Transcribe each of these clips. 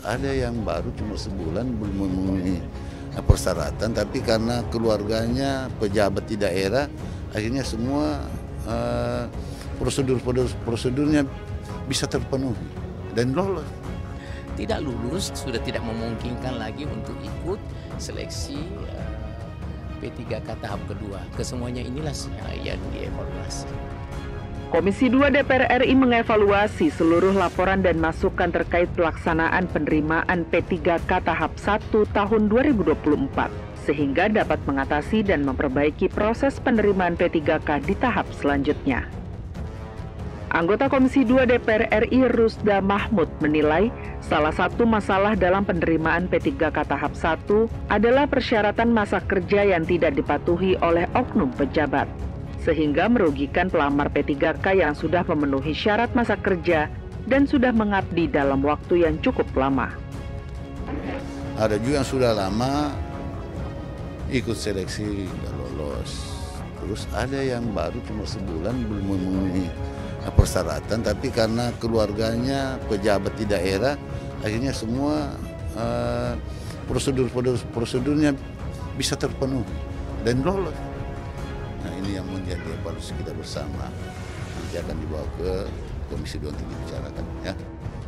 ada yang baru cuma sebulan belum memenuhi persyaratan, tapi karena keluarganya pejabat di daerah, akhirnya semua prosedurnya bisa terpenuhi dan lolos. Tidak lulus sudah tidak memungkinkan lagi untuk ikut seleksi P3K tahap kedua. Kesemuanya inilah yang dievaluasi. Komisi 2 DPR RI mengevaluasi seluruh laporan dan masukan terkait pelaksanaan penerimaan P3K tahap 1 tahun 2024, sehingga dapat mengatasi dan memperbaiki proses penerimaan P3K di tahap selanjutnya. Anggota Komisi 2 DPR RI Rusda Mahmud menilai salah satu masalah dalam penerimaan P3K tahap 1 adalah persyaratan masa kerja yang tidak dipatuhi oleh oknum pejabat, sehingga merugikan pelamar P3K yang sudah memenuhi syarat masa kerja dan sudah mengabdi dalam waktu yang cukup lama. Ada juga yang sudah lama ikut seleksi nggak lolos. Terus ada yang baru cuma sebulan belum memenuhi persyaratan, tapi karena keluarganya pejabat di daerah, akhirnya semua prosedurnya bisa terpenuhi dan lolos. Nah, ini yang menjadi evaluasi kita bersama. Nanti akan dibawa ke Komisi 2 untuk dibicarakan, ya.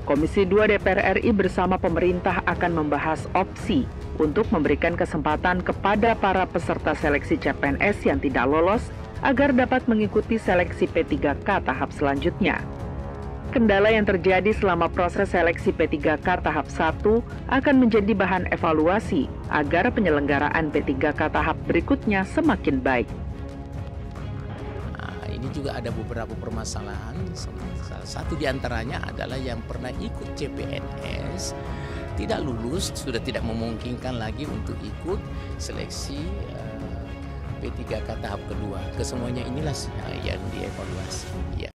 Komisi 2 DPR RI bersama pemerintah akan membahas opsi untuk memberikan kesempatan kepada para peserta seleksi CPNS yang tidak lolos agar dapat mengikuti seleksi P3K tahap selanjutnya. Kendala yang terjadi selama proses seleksi P3K tahap 1 akan menjadi bahan evaluasi agar penyelenggaraan P3K tahap berikutnya semakin baik. Nah, ini juga ada beberapa permasalahan. Salah satu diantaranya adalah yang pernah ikut CPNS tidak lulus, sudah tidak memungkinkan lagi untuk ikut seleksi P3K tahap kedua. Kesemuanya inilah yang dievaluasi. Ya.